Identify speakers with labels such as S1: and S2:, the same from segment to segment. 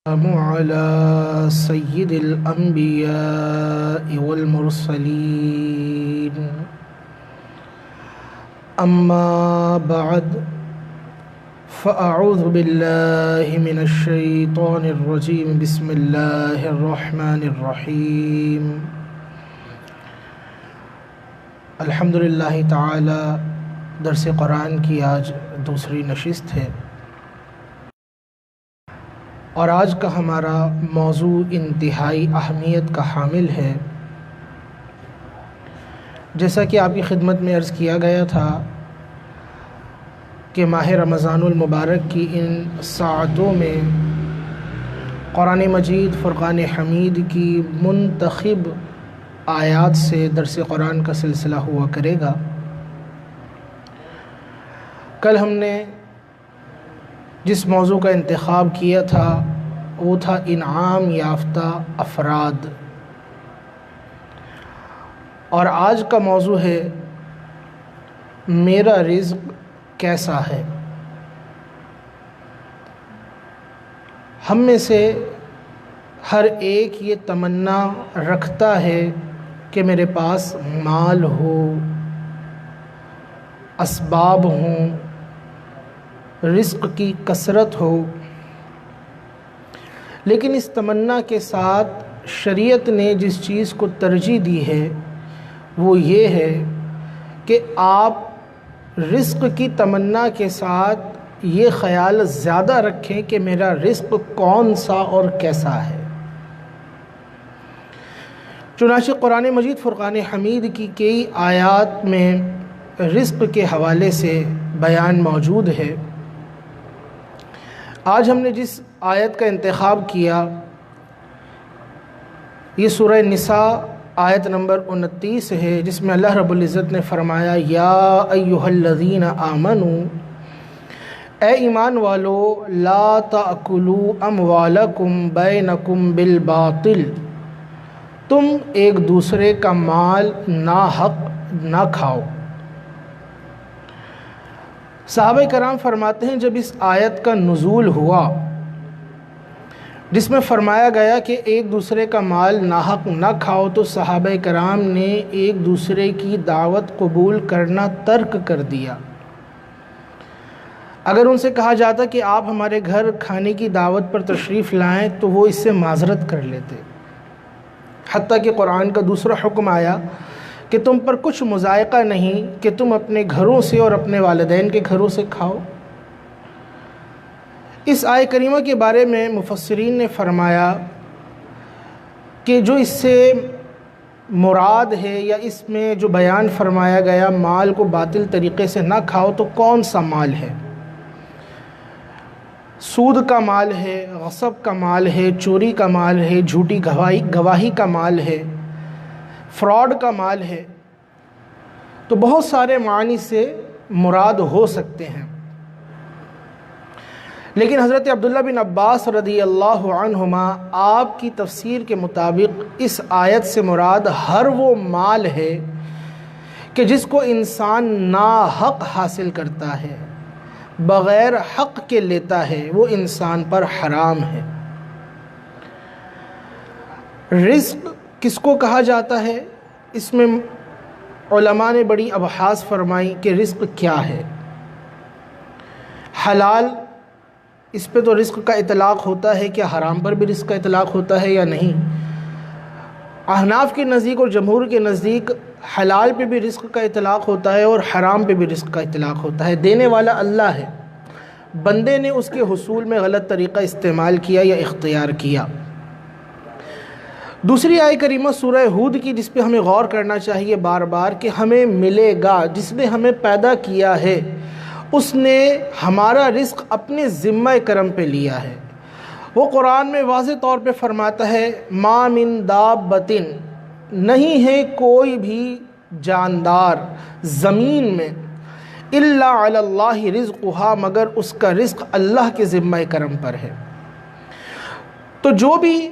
S1: على سيد الأنبياء والمرسلين أما بعد فأعوذ بالله من الشيطان الرجيم بسم الله الرحمن الرحيم الحمدللہ تعالی درس قرآن کی آج دوسری نشست ہے اور آج کا ہمارا موضوع انتہائی اہمیت کا حامل ہے۔ جیسا کہ آپ کی خدمت میں عرض کیا گیا تھا کہ ماہ رمضان المبارک کی ان ساعتوں میں قرآن مجید فرقان حمید کی منتخب آیات سے درس قرآن کا سلسلہ ہوا کرے گا۔ کل ہم نے جس موضوع کا انتخاب کیا تھا وہ تھا انعام یافتہ افراد، اور آج کا موضوع ہے میرا رزق کیسا ہے۔ ہم میں سے ہر ایک یہ تمنا رکھتا ہے کہ میرے پاس مال ہو، اسباب ہوں، رزق کی کثرت ہو، لیکن اس تمنا کے ساتھ شریعت نے جس چیز کو ترجیح دی ہے وہ یہ ہے کہ آپ رزق کی تمنا کے ساتھ یہ خیال زیادہ رکھیں کہ میرا رزق کون سا اور کیسا ہے۔ چنانچہ قرآن مجید فرقان حمید کی کئی آیات میں رزق کے حوالے سے بیان موجود ہے۔ آج ہم نے جس آیت کا انتخاب کیا یہ سورہ نساء آیت نمبر 29 ہے، جس میں اللہ رب العزت نے فرمایا یا ایھا الذین آمنوا، اے ایمان والو، لا تأکلوا اموالکم بینکم بالباطل، تم ایک دوسرے کا مال ناحق نہ کھاؤ۔ صحابہ کرام فرماتے ہیں جب اس آیت کا نزول ہوا جس میں فرمایا گیا کہ ایک دوسرے کا مال ناحق نہ کھاؤ، تو صحابہ کرام نے ایک دوسرے کی دعوت قبول کرنا ترک کر دیا۔ اگر ان سے کہا جاتا کہ آپ ہمارے گھر کھانے کی دعوت پر تشریف لائیں تو وہ اس سے معذرت کر لیتے، حتیٰ کہ قرآن کا دوسرا حکم آیا کہ تم پر کچھ مضائقہ نہیں کہ تم اپنے گھروں سے اور اپنے والدین کے گھروں سے کھاؤ۔ اس آیہ کریمہ کے بارے میں مفسرین نے فرمایا کہ جو اس سے مراد ہے یا اس میں جو بیان فرمایا گیا مال کو باطل طریقے سے نہ کھاؤ، تو کون سا مال ہے؟ سود کا مال ہے، غصب کا مال ہے، چوری کا مال ہے، جھوٹی گواہی کا مال ہے، فراڈ کا مال ہے، تو بہت سارے معنی سے مراد ہو سکتے ہیں۔ لیکن حضرت عبداللہ بن عباس رضی اللہ عنہما آپ کی تفسیر کے مطابق اس آیت سے مراد ہر وہ مال ہے کہ جس کو انسان ناحق حاصل کرتا ہے، بغیر حق کے لیتا ہے، وہ انسان پر حرام ہے۔ رزق کس کو کہا جاتا ہے؟ اس میں علماء نے بڑی ابحاث فرمائی کہ رزق کیا ہے۔ حلال، اس پہ تو رزق کا اطلاق ہوتا ہے، کیا حرام پر بھی رزق کا اطلاق ہوتا ہے یا نہیں؟ احناف کے نزدیک اور جمہور کے نزدیک حلال پہ بھی رزق کا اطلاق ہوتا ہے اور حرام پہ بھی رزق کا اطلاق ہوتا ہے۔ دینے والا اللہ ہے، بندے نے اس کے حصول میں غلط طریقہ استعمال کیا یا اختیار کیا۔ دوسری آیہ کریمہ سورہ ہود کی، جس پہ ہمیں غور کرنا چاہیے بار بار کہ ہمیں ملے گا، جس نے ہمیں پیدا کیا ہے اس نے ہمارا رزق اپنے ذمہ کرم پہ لیا ہے۔ وہ قرآن میں واضح طور پہ فرماتا ہے ما من دابۃ، نہیں ہے کوئی بھی جاندار زمین میں، الا علی اللہ رزقها، مگر اس کا رزق اللہ کے ذمہ کرم پر ہے۔ تو جو بھی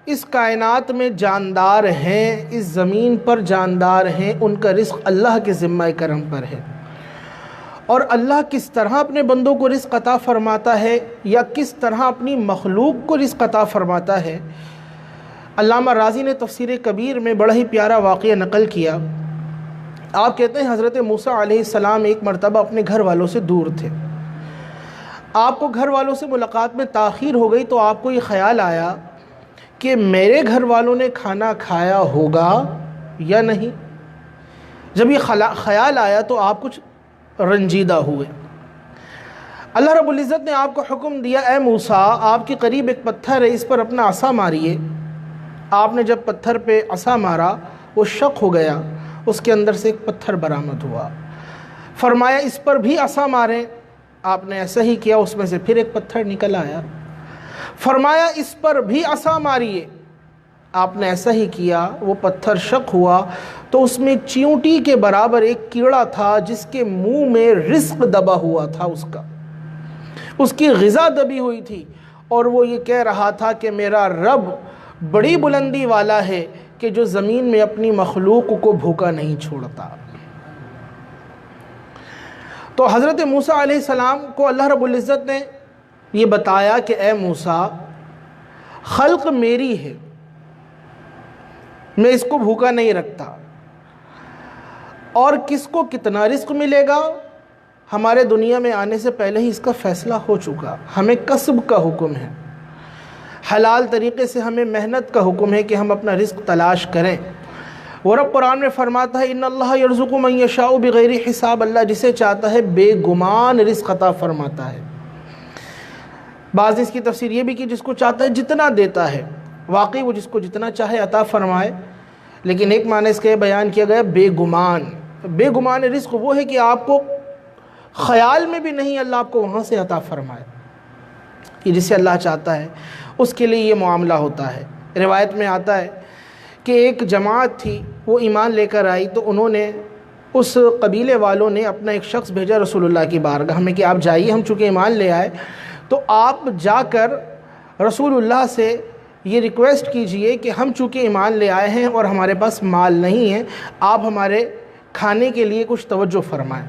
S1: اس کائنات میں جاندار ہیں، اس زمین پر جاندار ہیں، ان کا رزق اللہ کے ذمہ کرم پر ہے۔ اور اللہ کس طرح اپنے بندوں کو رزق عطا فرماتا ہے یا کس طرح اپنی مخلوق کو رزق عطا فرماتا ہے، علامہ رازی نے تفسیر کبیر میں بڑا ہی پیارا واقعہ نقل کیا۔ آپ کہتے ہیں حضرت موسیٰ علیہ السلام ایک مرتبہ اپنے گھر والوں سے دور تھے۔ آپ کو گھر والوں سے ملاقات میں تاخیر ہو گئی تو آپ کو یہ خیال آیا کہ میرے گھر والوں نے کھانا کھایا ہوگا یا نہیں۔ جب یہ خیال آیا تو آپ کچھ رنجیدہ ہوئے۔ اللہ رب العزت نے آپ کو حکم دیا، اے موسیٰ آپ کے قریب ایک پتھر ہے، اس پر اپنا عصا ماریے۔ آپ نے جب پتھر پہ عصا مارا وہ شق ہو گیا، اس کے اندر سے ایک پتھر برآمد ہوا۔ فرمایا اس پر بھی عصا ماریں، آپ نے ایسا ہی کیا، اس میں سے پھر ایک پتھر نکل آیا۔ فرمایا اس پر بھی عصا ماریے، آپ نے ایسا ہی کیا، وہ پتھر شق ہوا تو اس میں چیونٹی کے برابر ایک کیڑا تھا جس کے منہ میں رزق دبا ہوا تھا، اس کی غذا دبی ہوئی تھی، اور وہ یہ کہہ رہا تھا کہ میرا رب بڑی بلندی والا ہے کہ جو زمین میں اپنی مخلوق کو بھوکا نہیں چھوڑتا۔ تو حضرت موسیٰ علیہ السلام کو اللہ رب العزت نے یہ بتایا کہ اے موسیٰ خلق میری ہے، میں اس کو بھوکا نہیں رکھتا، اور کس کو کتنا رزق ملے گا ہمارے دنیا میں آنے سے پہلے ہی اس کا فیصلہ ہو چکا۔ ہمیں کسب کا حکم ہے، حلال طریقے سے ہمیں محنت کا حکم ہے کہ ہم اپنا رزق تلاش کریں۔ وہ رب قرآن میں فرماتا ہے ان اللہ یرزق من یشاء بغیر حساب، اللہ جسے چاہتا ہے بے گمان رزق عطا فرماتا ہے۔ بعض اس کی تفسیر یہ بھی کہ جس کو چاہتا ہے جتنا دیتا ہے، واقعی وہ جس کو جتنا چاہے عطا فرمائے، لیکن ایک معنی اس کا بیان کیا گیا بے گمان۔ بے گمان رزق وہ ہے کہ آپ کو خیال میں بھی نہیں اللہ آپ کو وہاں سے عطا فرمائے، یہ جسے اللہ چاہتا ہے اس کے لیے یہ معاملہ ہوتا ہے۔ روایت میں آتا ہے کہ ایک جماعت تھی، وہ ایمان لے کر آئی تو انہوں نے اس قبیلے والوں نے اپنا ایک شخص بھیجا رسول اللہ کی بارگاہ میں کہ آپ جائیے، ہم چونکہ ایمان لے آئے تو آپ جا کر رسول اللہ سے یہ ریکویسٹ کیجئے کہ ہم چونکہ ایمان لے آئے ہیں اور ہمارے پاس مال نہیں ہے، آپ ہمارے کھانے کے لیے کچھ توجہ فرمائیں۔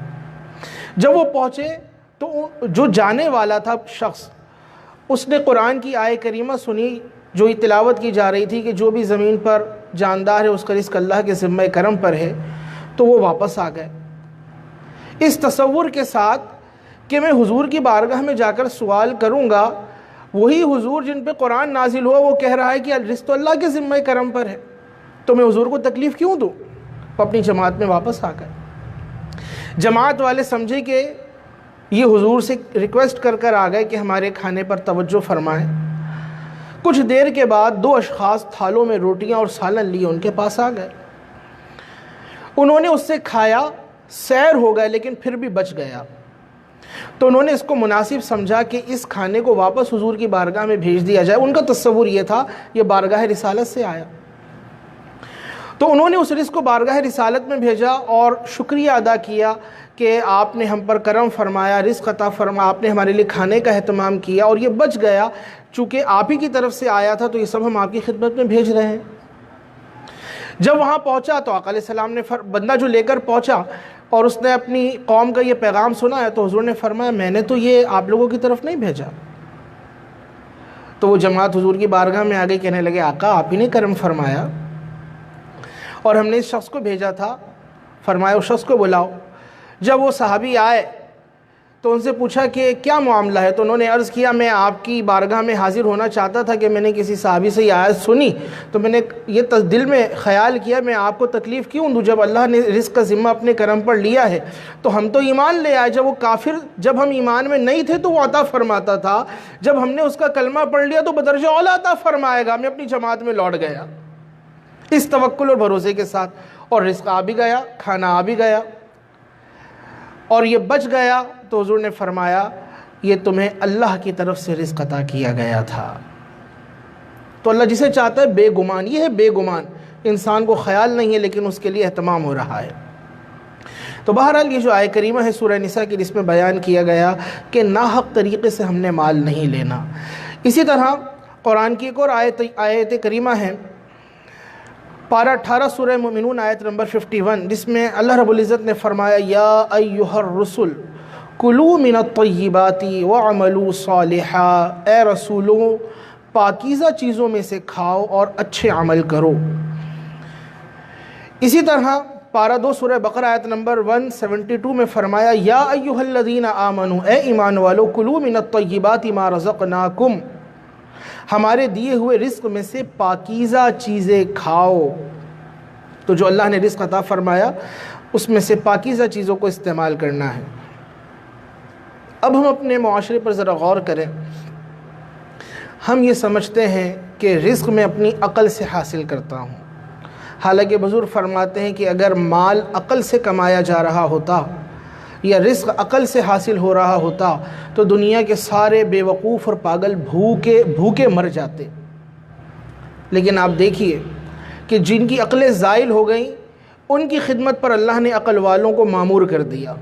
S1: جب وہ پہنچے تو جو جانے والا تھا شخص، اس نے قرآن کی آیت کریمہ سنی جو تلاوت کی جا رہی تھی کہ جو بھی زمین پر جاندار ہے اس کا رزق اللہ کے ذمہ کرم پر ہے، تو وہ واپس آ گئے اس تصور کے ساتھ کہ میں حضور کی بارگاہ میں جا کر سوال کروں گا، وہی حضور جن پہ قرآن نازل ہوا وہ کہہ رہا ہے کہ رزق اللہ کے ذمہ کرم پر ہے، تو میں حضور کو تکلیف کیوں دوں؟ وہ اپنی جماعت میں واپس آ گئے۔ جماعت والے سمجھے کہ یہ حضور سے ریکویسٹ کر آ گئے کہ ہمارے کھانے پر توجہ فرمائیں۔ کچھ دیر کے بعد دو اشخاص تھالوں میں روٹیاں اور سالن لیے ان کے پاس آ گئے، انہوں نے اس سے کھایا، سیر ہو گئے لیکن پھر بھی بچ گیا، تو انہوں نے اس کو مناسب سمجھا کہ اس کھانے کو واپس حضور کی بارگاہ میں بھیج دیا جائے۔ ان کا تصور یہ تھا یہ بارگاہ رسالت سے آیا، تو انہوں نے اس رزق کو بارگاہ رسالت میں بھیجا اور شکریہ ادا کیا کہ آپ نے ہم پر کرم فرمایا، رزق عطا فرمایا، آپ نے ہمارے لیے کھانے کا اہتمام کیا اور یہ بچ گیا، چونکہ آپ ہی کی طرف سے آیا تھا تو یہ سب ہم آپ کی خدمت میں بھیج رہے ہیں۔ جب وہاں پہنچا تو آقا علیہ السلام نے بندہ جو لے کر پہنچا اور اس نے اپنی قوم کا یہ پیغام سنا ہے تو حضور نے فرمایا میں نے تو یہ آپ لوگوں کی طرف نہیں بھیجا۔ تو وہ جماعت حضور کی بارگاہ میں آگے کہنے لگے آقا آپ ہی نے کرم فرمایا اور ہم نے اس شخص کو بھیجا تھا، فرمایا اس شخص کو بلاؤ۔ جب وہ صحابی آئے تو ان سے پوچھا کہ کیا معاملہ ہے، تو انہوں نے عرض کیا میں آپ کی بارگاہ میں حاضر ہونا چاہتا تھا کہ میں نے کسی صحابی سے یہ آیت سنی تو میں نے یہ دل میں خیال کیا میں آپ کو تکلیف کیوں دوں، جب اللہ نے رزق کا ذمہ اپنے کرم پر لیا ہے تو ہم تو ایمان لے آئے، جب وہ کافر جب ہم ایمان میں نہیں تھے تو وہ عطا فرماتا تھا، جب ہم نے اس کا کلمہ پڑھ لیا تو بدرجہ اولیٰ عطا فرمائے گا۔ میں اپنی جماعت میں لوٹ گیا اس توکل اور بھروسے کے ساتھ، اور رزق آ بھی گیا، کھانا آ بھی گیا اور یہ بچ گیا، تو حضور نے فرمایا یہ تمہیں اللہ کی طرف سے رزق عطا کیا گیا تھا۔ تو اللہ جسے چاہتا ہے بے گمان، یہ ہے بے گمان، انسان کو خیال نہیں ہے لیکن اس کے لیے اہتمام ہو رہا ہے۔ تو بہرحال یہ جو آیت کریمہ ہے سورہ نساء کی، جس میں بیان کیا گیا کہ ناحق طریقے سے ہم نے مال نہیں لینا۔ اسی طرح قرآن کی ایک اور آیت کریمہ ہے، پارہ 18 سورہ مومنون آیت نمبر 51، جس میں اللہ رب العزت نے فرمایا یا ایھا الرسل کلوا من الطیبات وعملوا صالحا، اے رسولوں پاکیزہ چیزوں میں سے کھاؤ اور اچھے عمل کرو۔ اسی طرح پارہ 2 سورہ بقرہ آیت نمبر 172 میں فرمایا یا ایھا الذین آمنوا، اے ایمان والو، کلوا من الطیبات ما رزقناکم، ہمارے دیے ہوئے رزق میں سے پاکیزہ چیزیں کھاؤ۔ تو جو اللہ نے رزق عطا فرمایا اس میں سے پاکیزہ چیزوں کو استعمال کرنا ہے۔ اب ہم اپنے معاشرے پر ذرا غور کریں۔ ہم یہ سمجھتے ہیں کہ رزق میں اپنی عقل سے حاصل کرتا ہوں، حالانکہ بزرگ فرماتے ہیں کہ اگر مال عقل سے کمایا جا رہا ہوتا یا رزق عقل سے حاصل ہو رہا ہوتا تو دنیا کے سارے بے وقوف اور پاگل بھوکے مر جاتے۔ لیکن آپ دیکھیے کہ جن کی عقلیں زائل ہو گئیں ان کی خدمت پر اللہ نے عقل والوں کو مامور کر دیا۔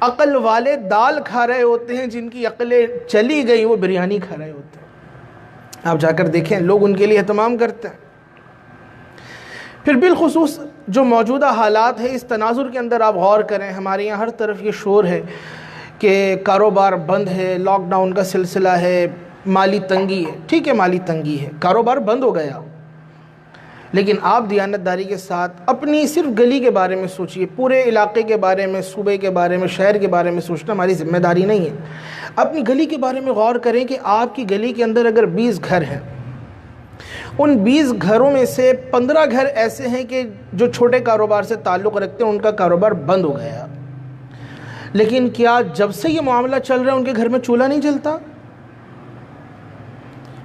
S1: عقل والے دال کھا رہے ہوتے ہیں، جن کی عقلیں چلی گئیں وہ بریانی کھا رہے ہوتے ہیں۔ آپ جا کر دیکھیں، لوگ ان کے لیے اہتمام کرتے ہیں۔ پھر بالخصوص جو موجودہ حالات ہے، اس تناظر کے اندر آپ غور کریں، ہمارے یہاں ہر طرف یہ شور ہے کہ کاروبار بند ہے، لاک ڈاؤن کا سلسلہ ہے، مالی تنگی ہے۔ ٹھیک ہے، مالی تنگی ہے، کاروبار بند ہو گیا، لیکن آپ دیانتداری کے ساتھ اپنی صرف گلی کے بارے میں سوچئے، پورے علاقے کے بارے میں، صوبے کے بارے میں، شہر کے بارے میں سوچنا ہماری ذمہ داری نہیں ہے۔ اپنی گلی کے بارے میں غور کریں کہ آپ کی گلی کے اندر اگر 20 گھر ہیں، ان 20 گھروں میں سے 15 گھر ایسے ہیں کہ جو چھوٹے کاروبار سے تعلق رکھتے ہیں، ان کا کاروبار بند ہو گیا، لیکن کیا جب سے یہ معاملہ چل رہا ہے ان کے گھر میں چولہا نہیں جلتا؟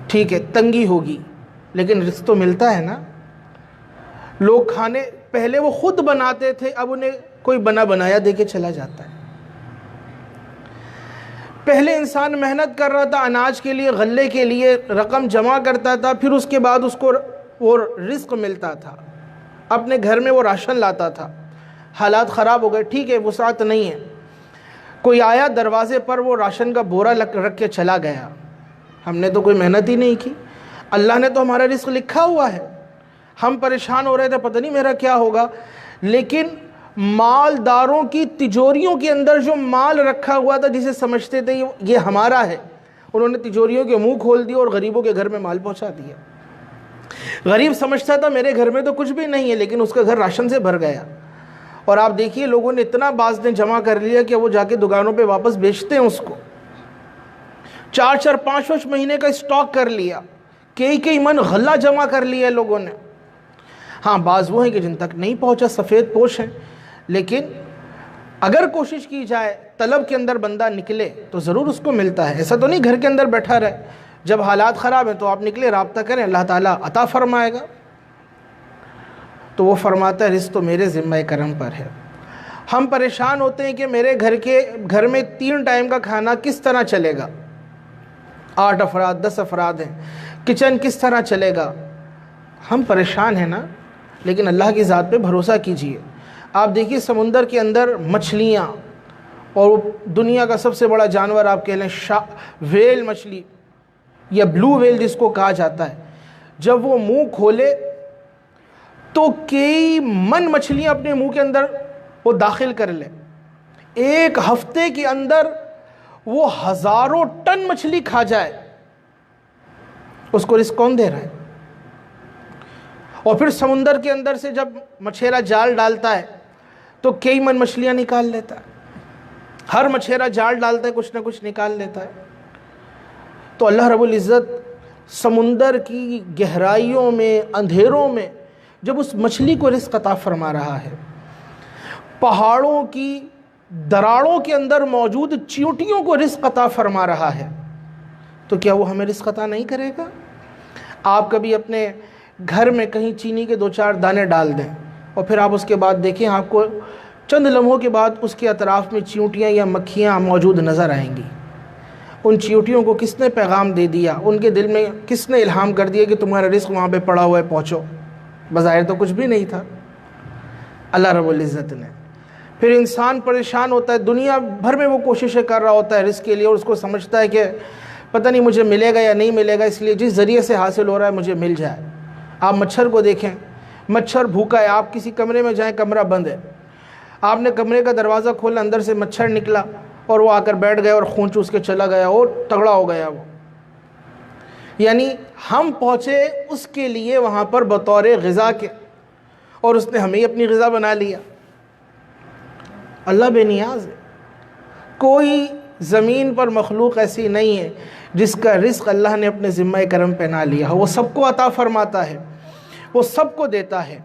S1: ٹھیک ہے، تنگی ہوگی لیکن رزق تو ملتا ہے نا۔ لوگ کھانے پہلے وہ خود بناتے تھے، اب انہیں کوئی بنا بنایا دے کے چلا جاتا ہے۔ پہلے انسان محنت کر رہا تھا اناج کے لیے، غلے کے لیے رقم جمع کرتا تھا، پھر اس کے بعد اس کو وہ رزق ملتا تھا، اپنے گھر میں وہ راشن لاتا تھا۔ حالات خراب ہو گئے، ٹھیک ہے، وسعت نہیں ہے، کوئی آیا دروازے پر، وہ راشن کا بورا رکھ کے چلا گیا، ہم نے تو کوئی محنت ہی نہیں کی، اللہ نے تو ہمارا رزق لکھا ہوا ہے، ہم پریشان ہو رہے تھے پتہ نہیں میرا کیا ہوگا۔ لیکن مالداروں کی تجوریوں کے اندر جو مال رکھا ہوا تھا، جسے سمجھتے تھے یہ ہمارا ہے، انہوں نے تجوریوں کے منہ کھول دیے اور غریبوں کے گھر میں مال پہنچا دیا۔ غریب سمجھتا تھا میرے گھر میں تو کچھ بھی نہیں ہے، لیکن اس کا گھر راشن سے بھر گیا۔ اور آپ دیکھیے لوگوں نے اتنا بازدیں جمع کر لیا کہ وہ جا کے دکانوں پہ واپس بیچتے ہیں اس کو، 4 5 مہینے کا اسٹاک کر لیا، کئی من غلہ جمع کر لیا لوگوں نے۔ ہاں، بعض وہ ہیں کہ جن تک نہیں پہنچا، سفید پوش ہیں، لیکن اگر کوشش کی جائے، طلب کے اندر بندہ نکلے تو ضرور اس کو ملتا ہے۔ ایسا تو نہیں گھر کے اندر بیٹھا رہے، جب حالات خراب ہیں تو آپ نکلے، رابطہ کریں، اللہ تعالیٰ عطا فرمائے گا۔ تو وہ فرماتا ہے رزق تو میرے ذمہ کرم پر ہے۔ ہم پریشان ہوتے ہیں کہ میرے گھر میں 3 ٹائم کا کھانا کس طرح چلے گا، 8 افراد 10 افراد ہیں، کچن کس طرح چلے گا۔ ہم پریشان ہیں نا، لیکن اللہ کی ذات پہ بھروسہ کیجئے۔ آپ دیکھیے سمندر کے اندر مچھلیاں، اور دنیا کا سب سے بڑا جانور آپ کہہ لیں ویل مچھلی یا بلو ویل جس کو کہا جاتا ہے، جب وہ منہ کھولے تو کئی من مچھلیاں اپنے منہ کے اندر وہ داخل کر لے، 1 ہفتے کے اندر وہ ہزاروں ٹن مچھلی کھا جائے، اس کو رزق کون دے رہا ہے؟ اور پھر سمندر کے اندر سے جب مچھیرا جال ڈالتا ہے تو کئی من مچھلیاں نکال لیتا ہے، ہر مچھیرا جال ڈالتا ہے کچھ نہ کچھ نکال لیتا ہے۔ تو اللہ رب العزت سمندر کی گہرائیوں میں، اندھیروں میں جب اس مچھلی کو رزق عطا فرما رہا ہے، پہاڑوں کی دراڑوں کے اندر موجود چیونٹیوں کو رزق عطا فرما رہا ہے، تو کیا وہ ہمیں رزق عطا نہیں کرے گا؟ آپ کبھی اپنے گھر میں کہیں چینی کے 2-4 دانے ڈال دیں اور پھر آپ اس کے بعد دیکھیں، آپ کو چند لمحوں کے بعد اس کے اطراف میں چیونٹیاں یا مکھیاں موجود نظر آئیں گی۔ ان چیونٹیوں کو کس نے پیغام دے دیا، ان کے دل میں کس نے الہام کر دیا کہ تمہارا رزق وہاں پہ پڑا ہوا ہے، پہنچو؟ بظاہر تو کچھ بھی نہیں تھا، اللہ رب العزت نے۔ پھر انسان پریشان ہوتا ہے، دنیا بھر میں وہ کوششیں کر رہا ہوتا ہے رزق کے لیے، اور اس کو سمجھتا ہے کہ پتہ نہیں مجھے ملے گا یا نہیں ملے گا، اس لیے جس ذریعے سے حاصل ہو رہا ہے مجھے مل جائے۔ آپ مچھر کو دیکھیں، مچھر بھوکا ہے، آپ کسی کمرے میں جائیں، کمرہ بند ہے، آپ نے کمرے کا دروازہ کھولا، اندر سے مچھر نکلا اور وہ آ کر بیٹھ گیا اور خون چوس کے چلا گیا اور تگڑا ہو گیا وہ. یعنی ہم پہنچے اس کے لیے وہاں پر بطور غذا کے، اور اس نے ہمیں ہی اپنی غذا بنا لیا. اللہ بے نیاز ہے. کوئی زمین پر مخلوق ایسی نہیں ہے جس کا رزق اللہ نے اپنے ذمہ کرم پہ نہ لیا ہو. وہ سب کو عطا فرماتا ہے، وہ سب کو دیتا ہے.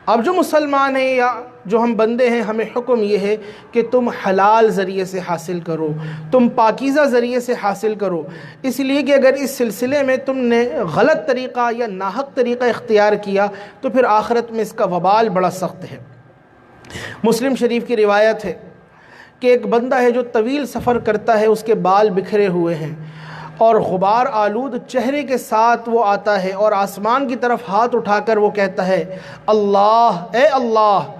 S1: اب جو مسلمان ہیں یا جو ہم بندے ہیں، ہمیں حکم یہ ہے کہ تم حلال ذریعے سے حاصل کرو، تم پاکیزہ ذریعے سے حاصل کرو. اس لیے کہ اگر اس سلسلے میں تم نے غلط طریقہ یا ناحق طریقہ اختیار کیا تو پھر آخرت میں اس کا وبال بڑا سخت ہے. مسلم شریف کی روایت ہے کہ ایک بندہ ہے جو طویل سفر کرتا ہے، اس کے بال بکھرے ہوئے ہیں اور غبار آلود چہرے کے ساتھ وہ آتا ہے اور آسمان کی طرف ہاتھ اٹھا کر وہ کہتا ہے اللہ، اے اللہ.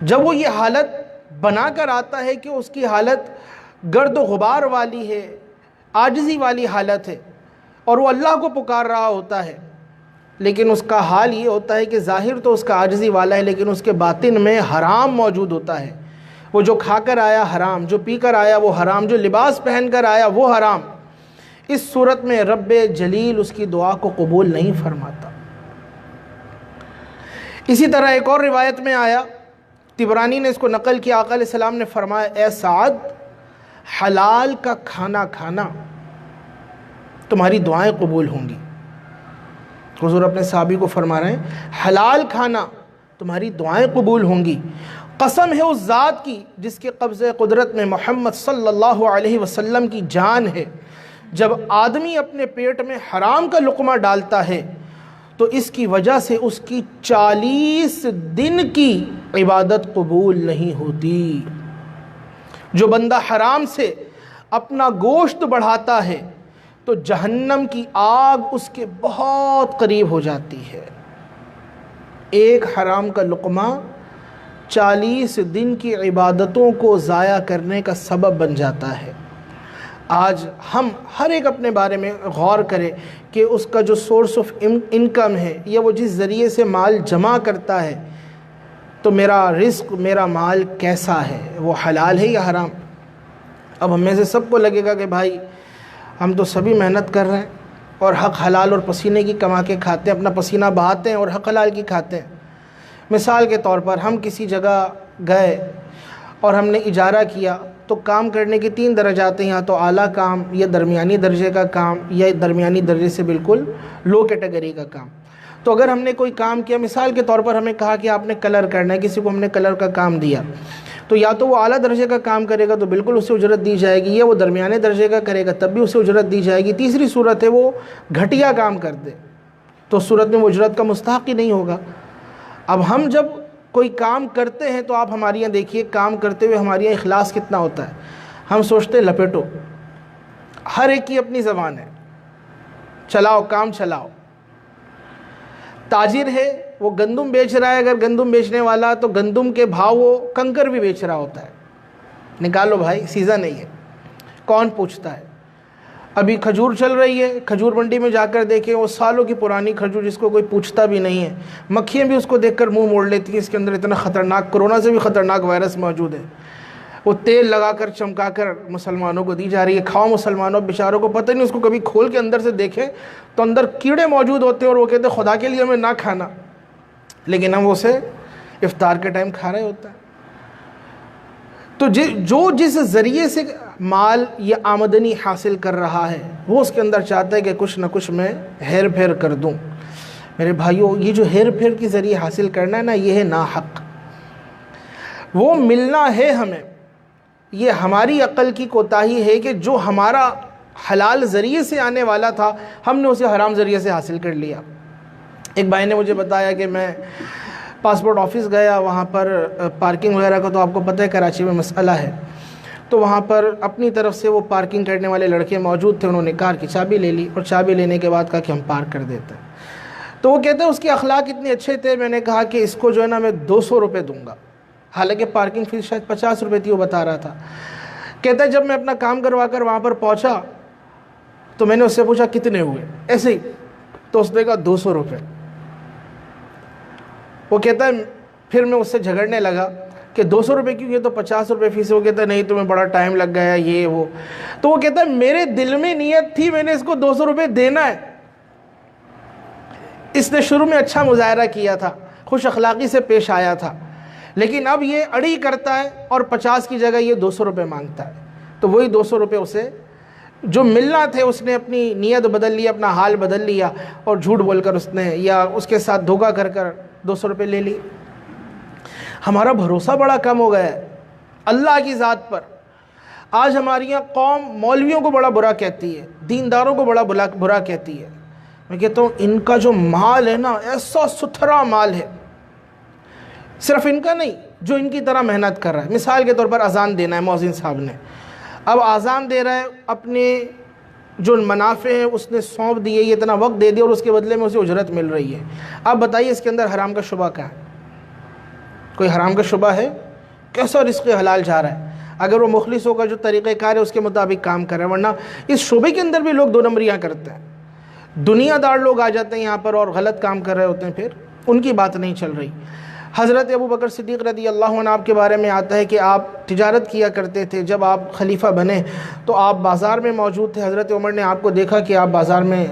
S1: جب وہ یہ حالت بنا کر آتا ہے کہ اس کی حالت گرد و غبار والی ہے، عاجزی والی حالت ہے، اور وہ اللہ کو پکار رہا ہوتا ہے، لیکن اس کا حال یہ ہوتا ہے کہ ظاہر تو اس کا عاجزی والا ہے لیکن اس کے باطن میں حرام موجود ہوتا ہے. وہ جو کھا کر آیا حرام، جو پی کر آیا وہ حرام، جو لباس پہن کر آیا وہ حرام. اس صورت میں رب جلیل اس کی دعا کو قبول نہیں فرماتا. اسی طرح ایک اور روایت میں آیا، طبرانی نے اس کو نقل کیا، آقا علیہ السلام نے فرمایا اے سعد، حلال کا کھانا کھانا تمہاری دعائیں قبول ہوں گی. حضور اپنے صحابی کو فرما رہے ہیں حلال کھانا تمہاری دعائیں قبول ہوں گی. قسم ہے اس ذات کی جس کے قبضہ قدرت میں محمد صلی اللہ علیہ وسلم کی جان ہے، جب آدمی اپنے پیٹ میں حرام کا لقمہ ڈالتا ہے تو اس کی وجہ سے اس کی 40 دن کی عبادت قبول نہیں ہوتی. جو بندہ حرام سے اپنا گوشت بڑھاتا ہے تو جہنم کی آگ اس کے بہت قریب ہو جاتی ہے. ایک حرام کا لقمہ 40 دن کی عبادتوں کو ضائع کرنے کا سبب بن جاتا ہے. آج ہم ہر ایک اپنے بارے میں غور کریں کہ اس کا جو سورس آف انکم ہے یا وہ جس ذریعے سے مال جمع کرتا ہے، تو میرا رزق، میرا مال کیسا ہے، وہ حلال ہے یا حرام؟ اب ہم میں سے سب کو لگے گا کہ بھائی ہم تو سبھی محنت کر رہے ہیں اور حق حلال اور پسینے کی کما کے کھاتے ہیں، اپنا پسینہ بہاتے ہیں اور حق حلال کی کھاتے ہیں. مثال کے طور پر ہم کسی جگہ گئے اور ہم نے اجارہ کیا تو کام کرنے کی 3 درجات ہیں، یا تو اعلیٰ کام، یا درمیانی درجے کا کام، یا درمیانی درجے سے بالکل لو کیٹیگری کا کام. تو اگر ہم نے کوئی کام کیا، مثال کے طور پر ہمیں کہا کہ آپ نے کلر کرنا ہے، کسی کو ہم نے کلر کا کام دیا، تو یا تو وہ اعلیٰ درجے کا کام کرے گا تو بالکل اسے اجرت دی جائے گی، یا وہ درمیانے درجے کا کرے گا تب بھی اسے اجرت دی جائے گی. تیسری صورت ہے وہ گھٹیا کام کر دے تو اس صورت میں وہ اجرت کا مستحق ہی نہیں ہوگا. اب ہم جب کوئی کام کرتے ہیں تو آپ ہمارے یہاں دیکھیے کام کرتے ہوئے ہمارے یہاں اخلاص کتنا ہوتا ہے. ہم سوچتے ہیں لپیٹو، ہر ایک کی اپنی زبان ہے، چلاؤ کام چلاؤ. تاجر ہے وہ گندم بیچ رہا ہے، اگر گندم بیچنے والا تو گندم کے بھاؤ وہ کنکر بھی بیچ رہا ہوتا ہے. نکالو بھائی، سیزن نہیں ہے، کون پوچھتا ہے. ابھی کھجور چل رہی ہے، کھجور منڈی میں جا کر دیکھیں وہ سالوں کی پرانی کھجور جس کو کوئی پوچھتا بھی نہیں ہے. مکھیاں بھی اس کو دیکھ کر منہ موڑ لیتی ہیں، اس کے اندر اتنا خطرناک، کرونا سے بھی خطرناک وائرس موجود ہے. وہ تیل لگا کر چمکا کر مسلمانوں کو دی جا رہی ہے. کھاؤ مسلمانوں، بیچاروں کو پتہ نہیں، اس کو کبھی کھول کے اندر سے دیکھیں تو اندر کیڑے موجود ہوتے ہیں اور وہ کہتے ہیں خدا کے لیے ہمیں نہ کھانا، لیکن ہم اسے افطار کے ٹائم کھا رہے ہوتا ہے. تو جو جس ذریعے سے مال یا آمدنی حاصل کر رہا ہے وہ اس کے اندر چاہتا ہے کہ کچھ نہ کچھ میں ہیر پھیر کر دوں. میرے بھائیوں، یہ جو ہیر پھیر کے ذریعے حاصل کرنا ہے نا، یہ ہے ناحق. وہ ملنا ہے ہمیں، یہ ہماری عقل کی کوتاہی ہے کہ جو ہمارا حلال ذریعے سے آنے والا تھا ہم نے اسے حرام ذریعے سے حاصل کر لیا. ایک بھائی نے مجھے بتایا کہ میں پاسپورٹ آفس گیا، وہاں پر پارکنگ وغیرہ کا تو آپ کو پتہ ہے کراچی میں مسئلہ ہے، تو وہاں پر اپنی طرف سے وہ پارکنگ کرنے والے لڑکے موجود تھے، انہوں نے کار کی چابی لے لی اور چابی لینے کے بعد کہا کہ ہم پارک کر دیتے ہیں. تو وہ کہتے ہیں اس کے اخلاق اتنے اچھے تھے، میں نے کہا کہ اس کو جو ہے نا میں 200 روپے دوں گا، حالانکہ پارکنگ فیس شاید 50 روپے تھی وہ بتا رہا تھا. کہتا ہے جب میں اپنا کام کروا کر وہاں پر پہنچا تو میں نے اس سے پوچھا کتنے ہوئے، ایسے ہی، تو اس نے کہا 200 روپے. وہ کہتا ہے پھر میں اس سے جھگڑنے لگا کہ 200 روپے کیوں، یہ تو 50 روپے فیس ہے۔ وہ کہتا ہے نہیں تمہیں بڑا ٹائم لگ گیا یہ وہ۔ تو وہ کہتا ہے میرے دل میں نیت تھی میں نے اس کو 200 روپے دینا ہے۔ اس نے شروع میں اچھا مظاہرہ کیا تھا، خوش اخلاقی سے پیش آیا تھا، لیکن اب یہ اڑی کرتا ہے اور 50 کی جگہ یہ 200 روپے مانگتا ہے۔ تو وہی 200 روپے اسے جو ملنا تھے اس نے اپنی نیت بدل لی، اپنا حال بدل لیا، اور جھوٹ بول کر اس نے یا اس کے ساتھ دھوکہ کر 200 روپے لے لی۔ ہمارا بھروسہ بڑا کم ہو گیا ہے اللہ کی ذات پر۔ آج ہماری یہاں قوم مولویوں کو بڑا برا کہتی ہے، دینداروں کو بڑا برا کہتی ہے۔ میں کہتا ہوں ان کا جو مال ہے نا، ایسا ستھرا مال ہے، صرف ان کا نہیں، جو ان کی طرح محنت کر رہا ہے۔ مثال کے طور پر اذان دینا ہے مؤذن صاحب نے، اب اذان دے رہا ہے، اپنے جو منافع ہیں اس نے سونپ دیے، یہ اتنا وقت دے دیا اور اس کے بدلے میں اسے اجرت مل رہی ہے۔ اب بتائیے اس کے اندر حرام کا شبہ کیا ہے؟ کوئی حرام کا شبہ ہے؟ کیسا رزق حلال جا رہا ہے اگر وہ مخلص ہوگا، جو طریقہ کار ہے اس کے مطابق کام کر رہا ہے۔ ورنہ اس شعبے کے اندر بھی لوگ 2 نمبریاں کرتے ہیں، دنیا دار لوگ آ جاتے ہیں یہاں پر اور غلط کام کر رہے ہوتے ہیں، پھر ان کی بات نہیں چل رہی۔ حضرت ابو بکر صدیق رضی اللہ عنہ آپ کے بارے میں آتا ہے کہ آپ تجارت کیا کرتے تھے، جب آپ خلیفہ بنے تو آپ بازار میں موجود تھے، حضرت عمر نے آپ کو دیکھا کہ آپ بازار میں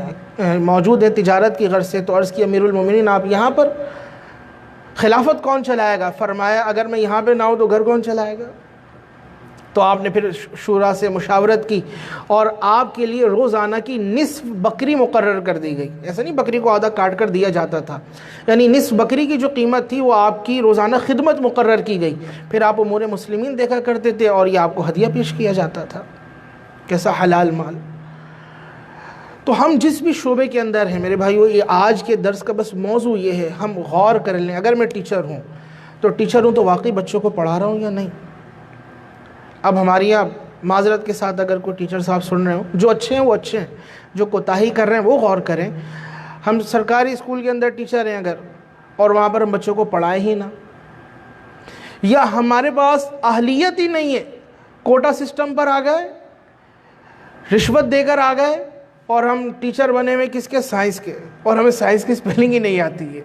S1: موجود ہیں تجارت کی غرض سے، تو عرض کی امیر المومنین آپ یہاں پر خلافت کون چلائے گا؟ فرمایا اگر میں یہاں پہ نہ ہوں تو گھر کون چلائے گا؟ تو آپ نے پھر شورا سے مشاورت کی اور آپ کے لیے روزانہ کی نصف بکری مقرر کر دی گئی۔ ایسا نہیں بکری کو آدھا کاٹ کر دیا جاتا تھا، یعنی نصف بکری کی جو قیمت تھی وہ آپ کی روزانہ خدمت مقرر کی گئی۔ پھر آپ امور مسلمین دیکھا کرتے تھے اور یہ آپ کو ہدیہ پیش کیا جاتا تھا۔ کیسا حلال مال! تو ہم جس بھی شعبے کے اندر ہیں میرے بھائیو، یہ آج کے درس کا بس موضوع یہ ہے، ہم غور کر لیں۔ اگر میں ٹیچر ہوں تو ٹیچر ہوں تو واقعی بچوں کو پڑھا رہا ہوں یا نہیں؟ اب ہماری یہاں معذرت کے ساتھ اگر کوئی ٹیچر صاحب سن رہے ہوں، جو اچھے ہیں وہ اچھے ہیں، جو کوتاہی کر رہے ہیں وہ غور کریں۔ ہم سرکاری اسکول کے اندر ٹیچر ہیں اگر، اور وہاں پر ہم بچوں کو پڑھائیں ہی نہ، یا ہمارے پاس اہلیت ہی نہیں ہے، کوٹا سسٹم پر آ گئے، رشوت دے کر آ گئے، اور ہم ٹیچر بنے ہوئے کس کے؟ سائنس کے، اور ہمیں سائنس کی اسپیلنگ ہی نہیں آتی ہے۔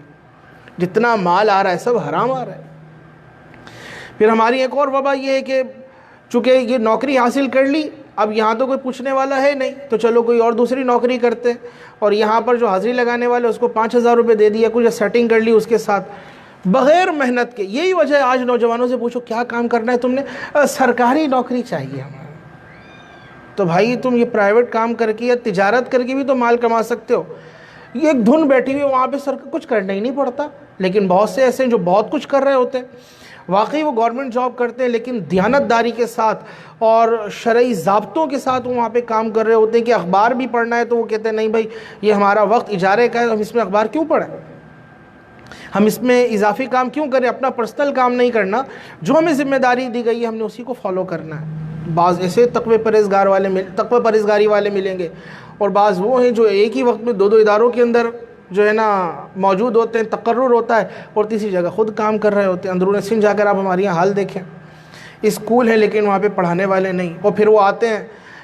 S1: جتنا مال آ رہا ہے سب حرام آ رہا ہے۔ پھر ہماری ایک اور وبا یہ ہے کہ چونکہ یہ نوکری حاصل کر لی، اب یہاں تو کوئی پوچھنے والا ہے نہیں، تو چلو کوئی اور دوسری نوکری کرتے ہیں، اور یہاں پر جو حاضری لگانے والے اس کو 5000 روپے دے دیا، کچھ سیٹنگ کر لی اس کے ساتھ بغیر محنت کے۔ یہی وجہ ہے آج نوجوانوں سے پوچھو کیا کام کرنا ہے تم نے؟ سرکاری نوکری چاہیے ہمیں۔ تو بھائی تم یہ پرائیویٹ کام کر کے یا تجارت کر کے بھی تو مال کما سکتے ہو۔ یہ ایک دھن بیٹھی ہوئی وہاں پہ کچھ کرنا ہی نہیں پڑتا، لیکن بہت سے ایسے ہیں جو بہت کچھ کر رہے ہوتے ہیں۔ واقعی وہ گورنمنٹ جاب کرتے ہیں لیکن دیانت داری کے ساتھ اور شرعی ضابطوں کے ساتھ وہاں پہ کام کر رہے ہوتے ہیں کہ اخبار بھی پڑھنا ہے تو وہ کہتے ہیں نہیں بھائی یہ ہمارا وقت اجارے کا ہے، ہم اس میں اخبار کیوں پڑھیں، ہم اس میں اضافی کام کیوں کریں، اپنا پرسنل کام نہیں کرنا، جو ہمیں ذمہ داری دی گئی ہے ہم نے اسی کو فالو کرنا ہے۔ بعض ایسے تقوی پرہیزگاری والے ملیں گے، اور بعض وہ ہیں جو ایک ہی وقت میں 2 اداروں کے اندر جو ہے نا موجود ہوتے ہیں، تقرر ہوتا ہے، اور تیسری جگہ خود کام کر رہے ہوتے ہیں۔ اندرون سندھ جا کر آپ ہمارے یہاں حال دیکھیں، اسکول ہے لیکن وہاں پہ پڑھانے والے نہیں، اور پھر وہ آتے ہیں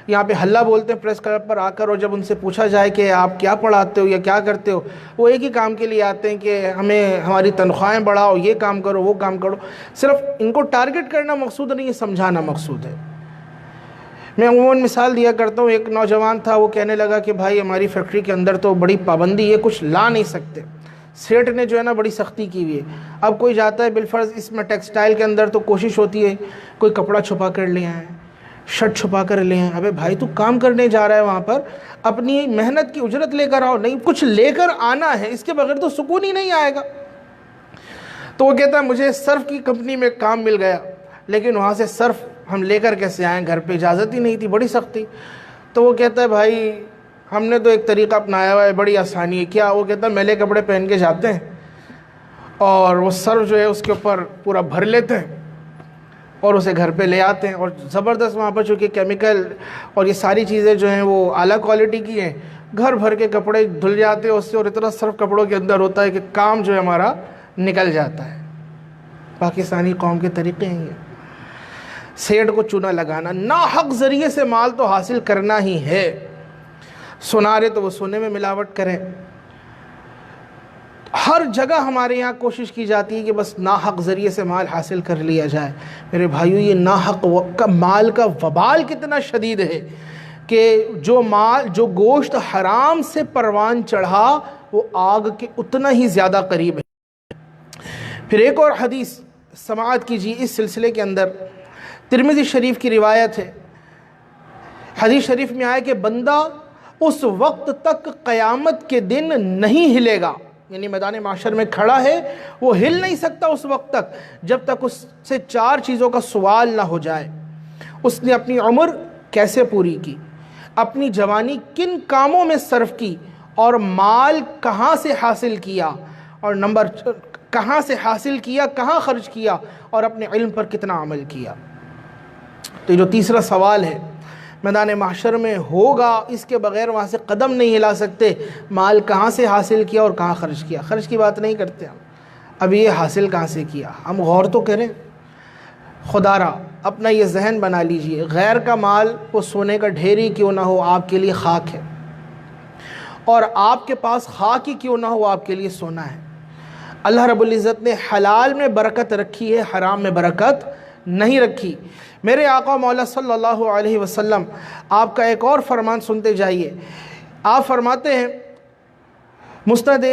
S1: یہاں پہ ہلہ بولتے ہیں پریس کلب پر آ کر، اور جب ان سے پوچھا جائے کہ آپ کیا پڑھاتے ہو یا کیا کرتے ہو، وہ ایک ہی کام کے لیے آتے ہیں کہ ہمیں ہماری تنخواہیں بڑھاؤ، یہ کام کرو وہ کام کرو۔ صرف ان کو ٹارگٹ کرنا مقصود نہیں ہے، سمجھانا مقصود ہے۔ میں عموماً مثال دیا کرتا ہوں، ایک نوجوان تھا، وہ کہنے لگا کہ بھائی ہماری فیکٹری کے اندر تو بڑی پابندی ہے، کچھ لا نہیں سکتے، سیٹ نے جو ہے نا بڑی سختی کی ہوئی ہے۔ اب کوئی جاتا ہے بالفرض اس میں ٹیکسٹائل کے اندر تو کوشش ہوتی ہے کوئی کپڑا چھپا کر لے آئیں، شرٹ چھپا کر لے آئیں۔ ابے بھائی تو کام کرنے جا رہا ہے وہاں پر، اپنی محنت کی اجرت لے کر آؤ، نہیں کچھ لے کر آنا ہے، اس کے بغیر تو سکون ہی نہیں آئے گا۔ تو وہ کہتا ہے مجھے سرف کی کمپنی میں کام مل گیا، لیکن وہاں سے سرف ہم لے کر کیسے آئیں، گھر پہ اجازت ہی نہیں تھی، بڑی سختی۔ تو وہ کہتا ہے بھائی ہم نے تو ایک طریقہ اپنایا ہوا ہے، بڑی آسانی ہے۔ کیا؟ وہ کہتا ہے میلے کپڑے پہن کے جاتے ہیں اور وہ سرف جو ہے اس کے اوپر پورا بھر لیتے ہیں اور اسے گھر پہ لے آتے ہیں، اور زبردست وہاں پر چونکہ کیمیکل اور یہ ساری چیزیں جو ہیں وہ اعلیٰ کوالٹی کی ہیں، گھر بھر کے کپڑے دھل جاتے ہیں اس سے، اور اتنا سرف کپڑوں کے اندر ہوتا ہے کہ کام جو ہے ہمارا نکل جاتا ہے۔ پاکستانی قوم کے طریقے ہیں یہ، سیٹ کو چونا لگانا، ناحق ذریعے سے مال تو حاصل کرنا ہی ہے۔ سنارے تو وہ سونے میں ملاوٹ کریں، ہر جگہ ہمارے یہاں کوشش کی جاتی ہے کہ بس ناحق ذریعے سے مال حاصل کر لیا جائے۔ میرے بھائیو، یہ ناحق مال کا وبال کتنا شدید ہے کہ جو گوشت حرام سے پروان چڑھا وہ آگ کے اتنا ہی زیادہ قریب ہے۔ پھر ایک اور حدیث سماعت کیجیے اس سلسلے کے اندر، ترمذی شریف کی روایت ہے۔ حدیث شریف میں آیا کہ بندہ اس وقت تک قیامت کے دن نہیں ہلے گا، یعنی میدان معاشر میں کھڑا ہے، وہ ہل نہیں سکتا اس وقت تک جب تک اس سے 4 چیزوں کا سوال نہ ہو جائے۔ اس نے اپنی عمر کیسے پوری کی، اپنی جوانی کن کاموں میں صرف کی، اور مال کہاں سے حاصل کیا، اور کہاں سے حاصل کیا، کہاں خرچ کیا، اور اپنے علم پر کتنا عمل کیا۔ تو یہ جو تیسرا سوال ہے میدان محشر میں ہوگا، اس کے بغیر وہاں سے قدم نہیں ہلا سکتے۔ مال کہاں سے حاصل کیا اور کہاں خرچ کیا، خرچ کی بات نہیں کرتے ہم، اب یہ حاصل کہاں سے کیا، ہم غور تو کریں۔ خدا را اپنا یہ ذہن بنا لیجئے، غیر کا مال وہ سونے کا ڈھیر ہی کیوں نہ ہو آپ کے لیے خاک ہے، اور آپ کے پاس خاک ہی کیوں نہ ہو آپ کے لیے سونا ہے۔ اللہ رب العزت نے حلال میں برکت رکھی ہے، حرام میں برکت نہیں رکھی۔ میرے آقا مولا صلی اللہ علیہ وسلم آپ کا ایک اور فرمان سنتے جائیے۔ آپ فرماتے ہیں، مسند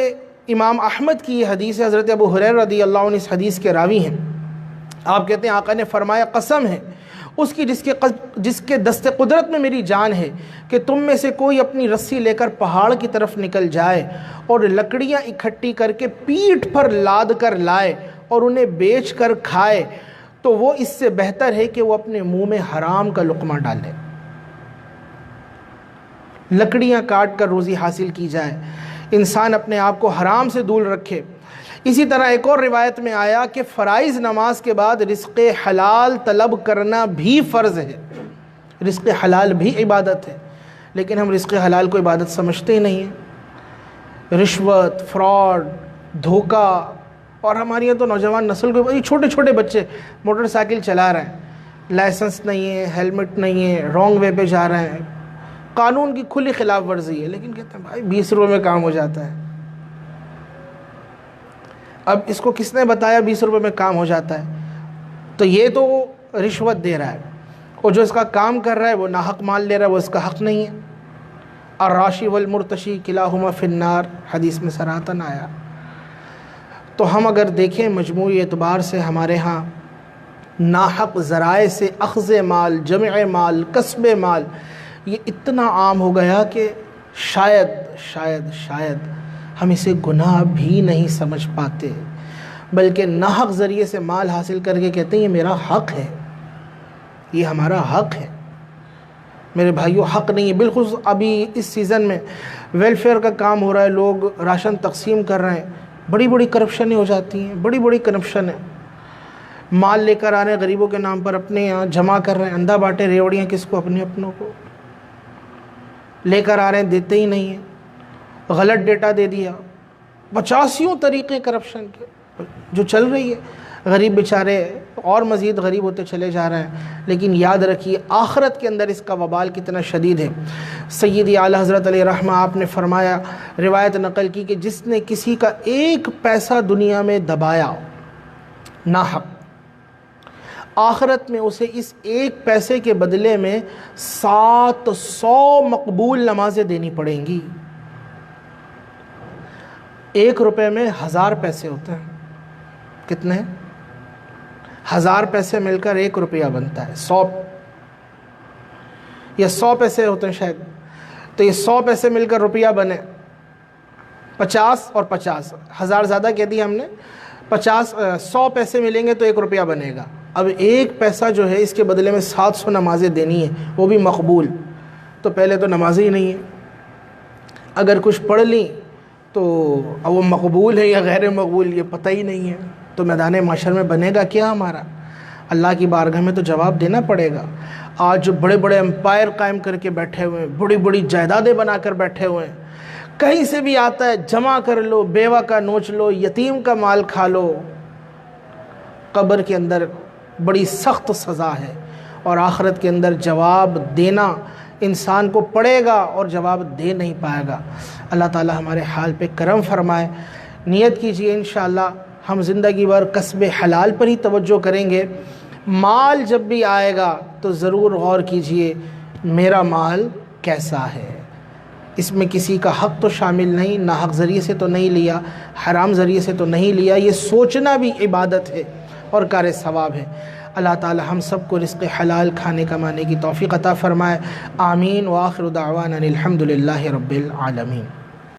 S1: امام احمد کی یہ حدیث ہے، حضرت ابو ہریرہ رضی اللہ عنہ اس حدیث کے راوی ہیں۔ آپ کہتے ہیں آقا نے فرمایا، قسم ہے اس کی جس کے دست قدرت میں میری جان ہے کہ تم میں سے کوئی اپنی رسی لے کر پہاڑ کی طرف نکل جائے اور لکڑیاں اکٹھی کر کے پیٹھ پر لاد کر لائے اور انہیں بیچ کر کھائے تو وہ اس سے بہتر ہے کہ وہ اپنے منہ میں حرام کا لقمہ ڈالے۔ لکڑیاں کاٹ کر روزی حاصل کی جائے، انسان اپنے آپ کو حرام سے دور رکھے۔ اسی طرح ایک اور روایت میں آیا کہ فرائض نماز کے بعد رزق حلال طلب کرنا بھی فرض ہے۔ رزق حلال بھی عبادت ہے، لیکن ہم رزق حلال کو عبادت سمجھتے ہی نہیں ہیں۔ رشوت، فراڈ، دھوکہ، اور ہماری یہاں تو نوجوان نسل کو چھوٹے چھوٹے بچے موٹر سائیکل چلا رہے ہیں، لائسنس نہیں ہے، ہیلمٹ نہیں ہے، رانگ وے پہ جا رہے ہیں، قانون کی کھلی خلاف ورزی ہے، لیکن کہتے ہیں بھائی 20 روپے میں کام ہو جاتا ہے۔ اب اس کو کس نے بتایا 20 روپے میں کام ہو جاتا ہے؟ تو یہ تو رشوت دے رہا ہے، اور جو اس کا کام کر رہا ہے وہ ناحق مال لے رہا ہے، وہ اس کا حق نہیں ہے۔ الراشی والمرتشی کلاہما فی النار، حدیث میں صراحتاً آیا۔ تو ہم اگر دیکھیں مجموعی اعتبار سے ہمارے ہاں ناحق ذرائع سے اخذ مال، جمع مال، کسب مال یہ اتنا عام ہو گیا کہ شاید ہم اسے گناہ بھی نہیں سمجھ پاتے، بلکہ ناحق ذریعے سے مال حاصل کر کے کہتے ہیں یہ میرا حق ہے، یہ ہمارا حق ہے۔ میرے بھائیو، حق نہیں ہے۔ بالخصوص ابھی اس سیزن میں ویلفیئر کا کام ہو رہا ہے، لوگ راشن تقسیم کر رہے ہیں، بڑی بڑی کرپشنیں ہو جاتی ہیں، بڑی کرپشن ہے۔ مال لے کر آ رہے ہیں غریبوں کے نام پر، اپنے یہاں جمع کر رہے ہیں، اندھا باٹے ریوڑیاں کس کو؟ اپنوں کو لے کر آ رہے ہیں، دیتے ہی نہیں ہیں، غلط ڈیٹا دے دیا۔ 85 طریقے کرپشن کے جو چل رہی ہے، غریب بیچارے اور مزید غریب ہوتے چلے جا رہے ہیں۔ لیکن یاد رکھیے آخرت کے اندر اس کا وبال کتنا شدید ہے۔ سیدی اعلیٰ حضرت علیہ رحمہ آپ نے فرمایا، روایت نقل کی کہ جس نے کسی کا 1 پیسہ دنیا میں دبایا ناحق، آخرت میں اسے اس 1 پیسے کے بدلے میں 700 مقبول نمازیں دینی پڑیں گی۔ 1 روپے میں 1000 پیسے ہوتے ہیں، کتنے؟ 1000 پیسے مل کر 1 روپیہ بنتا ہے، 100 یا 100 پیسے ہوتے ہیں شاید، تو یہ 100 پیسے مل کر روپیہ بنے، 50 اور 50، 1000 زیادہ کہہ دی ہم نے، 100 پیسے ملیں گے تو 1 روپیہ بنے گا۔ اب 1 پیسہ جو ہے اس کے بدلے میں 700 نمازیں دینی ہیں، وہ بھی مقبول۔ تو پہلے تو نمازیں ہی نہیں ہیں، اگر کچھ پڑھ لیں تو اب وہ مقبول ہے یا غیر مقبول یہ پتہ ہی نہیں ہے، تو میدان محشر میں بنے گا کیا ہمارا؟ اللہ کی بارگاہ میں تو جواب دینا پڑے گا۔ آج جو بڑے بڑے امپائر قائم کر کے بیٹھے ہوئے ہیں، بڑی بڑی جائیدادیں بنا کر بیٹھے ہوئے ہیں، کہیں سے بھی آتا ہے جمع کر لو، بیوہ کا نوچ لو، یتیم کا مال کھا لو۔ قبر کے اندر بڑی سخت سزا ہے، اور آخرت کے اندر جواب دینا انسان کو پڑے گا اور جواب دے نہیں پائے گا۔ اللہ تعالی ہمارے حال پہ کرم فرمائے۔ نیت کیجئے انشاءاللہ ہم زندگی بھر کسب حلال پر ہی توجہ کریں گے۔ مال جب بھی آئے گا تو ضرور غور کیجئے میرا مال کیسا ہے، اس میں کسی کا حق تو شامل نہیں، ناحق ذریعے سے تو نہیں لیا، حرام ذریعے سے تو نہیں لیا۔ یہ سوچنا بھی عبادت ہے اور کار ثواب ہے۔ اللہ تعالی ہم سب کو رزق حلال کھانے کمانے کی توفیق عطا فرمائے۔ آمین۔ وآخر دعوانا الحمد للہ رب العالمین۔